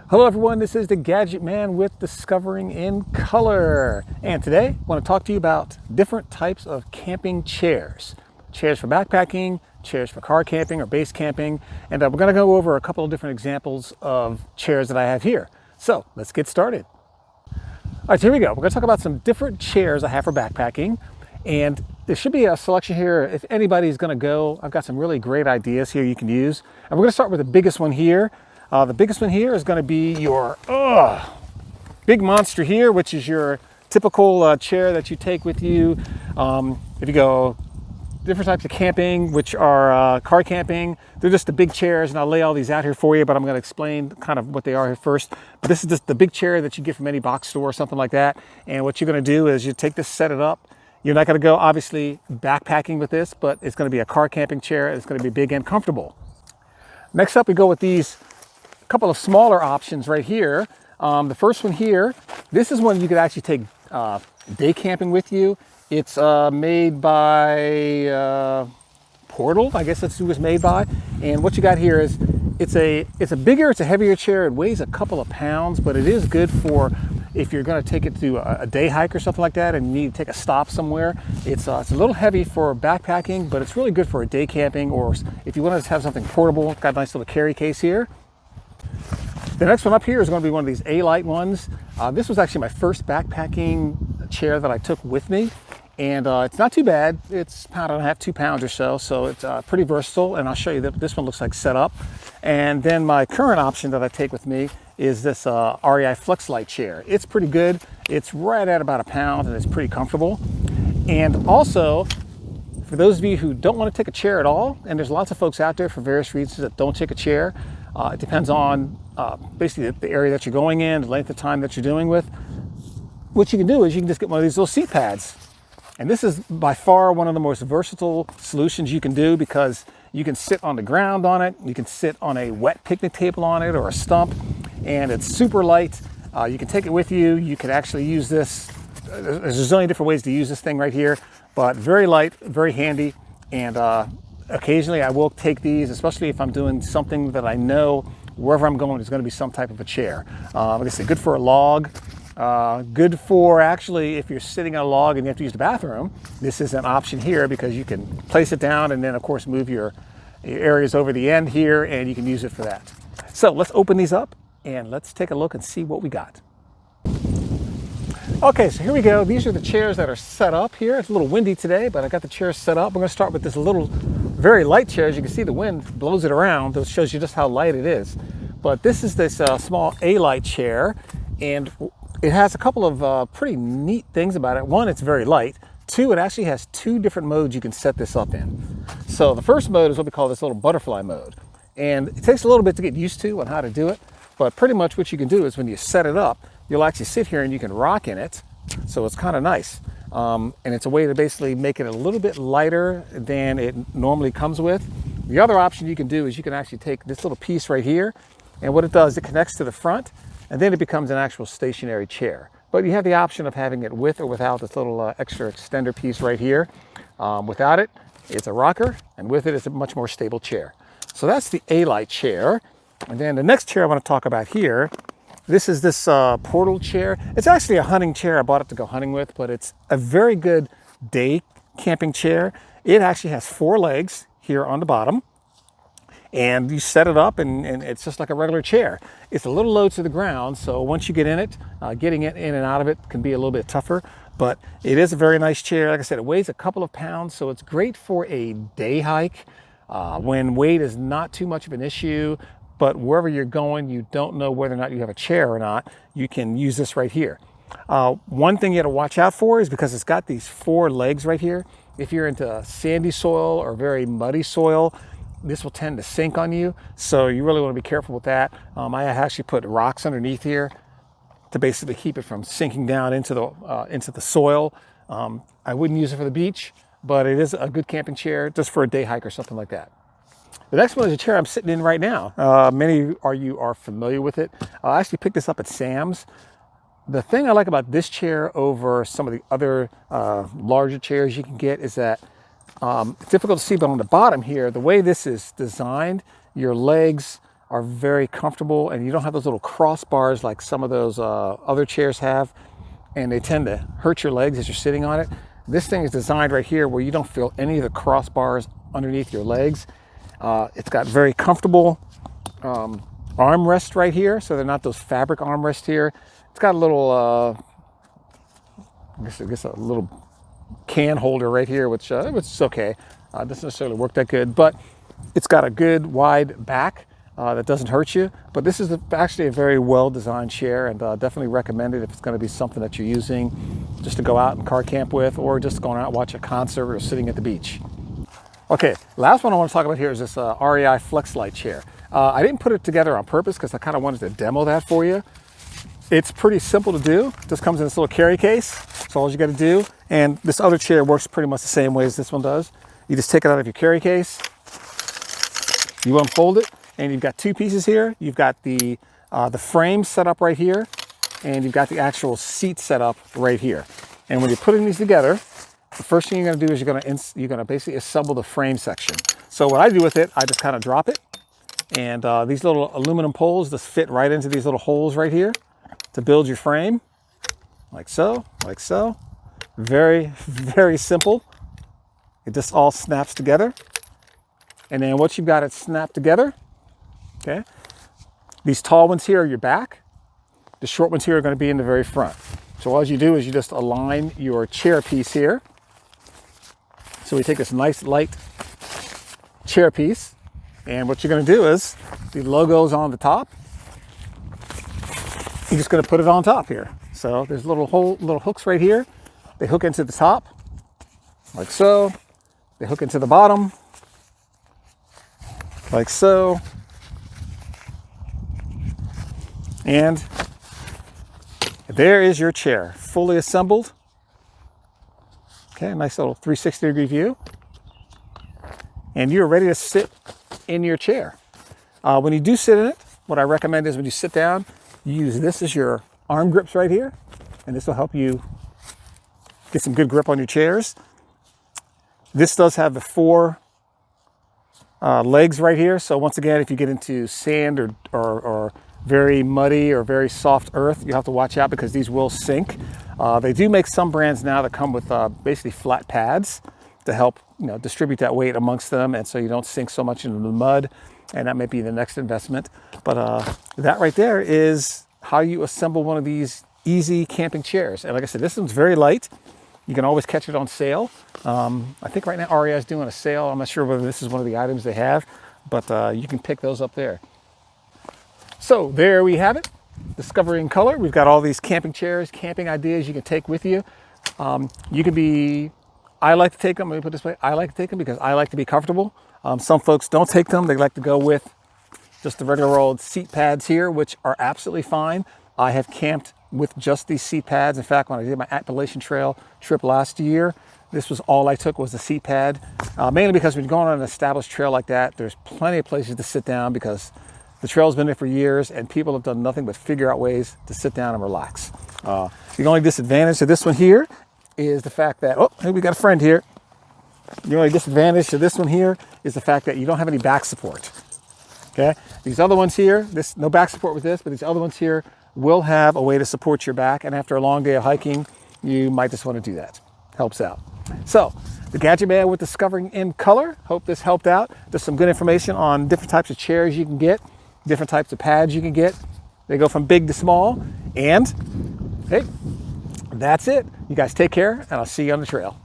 Hello everyone, this is the Gadget Man with Discovering in Color. And today I want to talk to you about different types of camping chairs. Chairs for backpacking, chairs for car camping or base camping. And we're going to go over a couple of different examples of chairs that I have here. So let's get started. All right, so here we go. We're going to talk about some different chairs I have for backpacking. And there should be a selection here. If anybody's going to go, I've got some really great ideas here you can use. And we're going to start with the biggest one here. The biggest one here is going to be your big monster here, which is your typical chair that you take with you if you go different types of camping, which are car camping. They're just the big chairs, and I'll lay all these out here for you, but I'm going to explain kind of what they are here first. But this is just the big chair that you get from any box store or something like that. And what you're going to do is you take this, set it up. You're not going to go, obviously, backpacking with this, but it's going to be a car camping chair. It's going to be big and comfortable. Next up, we go with these couple of smaller options right here. The first one here, this is one you could actually take day camping with you. It's made by Portal, I guess that's who it was made by. And what you got here is it's a heavier chair. It weighs a couple of pounds, but it is good for if you're going to take it to a day hike or something like that and you need to take a stop somewhere. It's a little heavy for backpacking, but it's really good for a day camping, or if you want to have something portable. It's got a nice little carry case here. The next one up here is going to be one of these A-Lite ones. This was actually my first backpacking chair that I took with me. And it's not too bad. It's 1.5 pounds, 2 pounds or so. So it's pretty versatile. And I'll show you that this one looks like set up. And then my current option that I take with me is this REI FlexLite chair. It's pretty good. It's right at about 1 pound and it's pretty comfortable. And also, for those of you who don't want to take a chair at all, and there's lots of folks out there for various reasons that don't take a chair. It depends on basically the area that you're going in, the length of time that you're doing with. What you can do is you can just get one of these little seat pads. And this is by far one of the most versatile solutions you can do, because you can sit on the ground on it. You can sit on a wet picnic table on it or a stump, and it's super light. You can take it with you. You can actually use this. There's a zillion different ways to use this thing right here, but very light, very handy. And occasionally I will take these, especially if I'm doing something that I know wherever I'm going is going to be some type of a chair. Like I said, good for a log, good for actually if you're sitting on a log and you have to use the bathroom. This is an option here because you can place it down and then of course move your areas over the end here, and you can use it for that. So let's open these up and let's take a look and see what we got. Okay, so here we go. These are the chairs that are set up here. It's a little windy today, but I got the chairs set up. We're going to start with this little, very light chair. As you can see, the wind blows it around. That shows you just how light it is. But this is this small A-Lite chair, and it has a couple of pretty neat things about it. One, it's very light. Two, it actually has 2 different modes you can set this up in. So the first mode is what we call this little butterfly mode. And it takes a little bit to get used to on how to do it. But pretty much what you can do is when you set it up, you'll actually sit here and you can rock in it. So it's kind of nice. And it's a way to basically make it a little bit lighter than it normally comes with. The other option you can do is you can actually take this little piece right here, and what it does, it connects to the front, and then it becomes an actual stationary chair. But you have the option of having it with or without this little extra extender piece right here. Without it, it's a rocker, and with it, it's a much more stable chair. So that's the A-Lite chair. And then the next chair I want to talk about here, this is this Portal chair. It's actually a hunting chair. I bought it to go hunting with, but it's a very good day camping chair. It actually has 4 legs here on the bottom, and you set it up and it's just like a regular chair. It's a little low to the ground, so once you get in it, getting it in and out of it can be a little bit tougher, but it is a very nice chair. Like I said, it weighs a couple of pounds, so it's great for a day hike when weight is not too much of an issue. But wherever you're going, you don't know whether or not you have a chair or not, you can use this right here. One thing you got to watch out for is because it's got these 4 legs right here. If you're into sandy soil or very muddy soil, this will tend to sink on you. So you really want to be careful with that. I actually put rocks underneath here to basically keep it from sinking down into the soil. I wouldn't use it for the beach, but it is a good camping chair just for a day hike or something like that. The next one is a chair I'm sitting in right now. Many of you are familiar with it. I actually picked this up at Sam's. The thing I like about this chair over some of the other larger chairs you can get is that It's difficult to see, but on the bottom here, the way this is designed, your legs are very comfortable and you don't have those little crossbars like some of those other chairs have, and they tend to hurt your legs as you're sitting on it. This thing is designed right here where you don't feel any of the crossbars underneath your legs. It's got very comfortable armrest right here, so they're not those fabric armrests here. It's got a little, I guess a little can holder right here, which is okay. Doesn't necessarily work that good, but it's got a good wide back that doesn't hurt you. But this is actually a very well-designed chair, and definitely recommend it if it's going to be something that you're using just to go out and car camp with, or just going out and watch a concert or sitting at the beach. Okay, last one I want to talk about here is this REI FlexLite chair. I didn't put it together on purpose because I kind of wanted to demo that for you. It's pretty simple to do. It just comes in this little carry case. That's all you got to do. And this other chair works pretty much the same way as this one does. You just take it out of your carry case, you unfold it, and you've got two pieces here. You've got the frame set up right here, and you've got the actual seat set up right here. And when you're putting these together, the first thing you're going to do is you're going to basically assemble the frame section. So what I do with it, I just kind of drop it, and these little aluminum poles just fit right into these little holes right here to build your frame, like so, like so. Very, very simple. It just all snaps together. And then once you've got it snapped together, okay, these tall ones here are your back. The short ones here are going to be in the very front. So all you do is you just align your chair piece here. So we take this nice light chair piece, and what you're going to do is the logo's on the top. You're just going to put it on top here. So there's little hooks right here. They hook into the top, like so. They hook into the bottom, like so. And there is your chair, fully assembled. Okay, nice little 360-degree view. And you're ready to sit in your chair. When you do sit in it, what I recommend is when you sit down, you use this as your arm grips right here, and this will help you get some good grip on your chairs. This does have the four legs right here. So once again, if you get into sand or very muddy or very soft earth, you have to watch out because these will sink. They do make some brands now that come with basically flat pads to help distribute that weight amongst them, and so you don't sink so much into the mud. And that may be the next investment. But that right there is how you assemble one of these easy camping chairs. And like I said, this one's very light. You can always catch it on sale. I think right now REI is doing a sale. I'm not sure whether this is one of the items they have, but you can pick those up there. So there we have it. Discovering Color. We've got all these camping chairs, camping ideas you can take with you. You can be, I like to take them, let me put it this way, I like to take them because I like to be comfortable. Some folks don't take them. They like to go with just the regular old seat pads here, which are absolutely fine. I have camped with just these seat pads. In fact, when I did my Appalachian Trail trip last year, this was all I took was the seat pad. Mainly because when you're going on an established trail like that, there's plenty of places to sit down because the trail's been there for years and people have done nothing but figure out ways to sit down and relax. The only disadvantage to this one here is the fact that, oh, hey, we got a friend here. The only disadvantage to this one here is the fact that you don't have any back support. Okay, these other ones here, no back support with this, but these other ones here will have a way to support your back, and after a long day of hiking, you might just want to do that. Helps out. So, the Gadget Man with Discovering in Color. Hope this helped out. Just some good information on different types of chairs you can get, different types of pads you can get. They go from big to small, and hey, that's it. You guys take care, and I'll see you on the trail.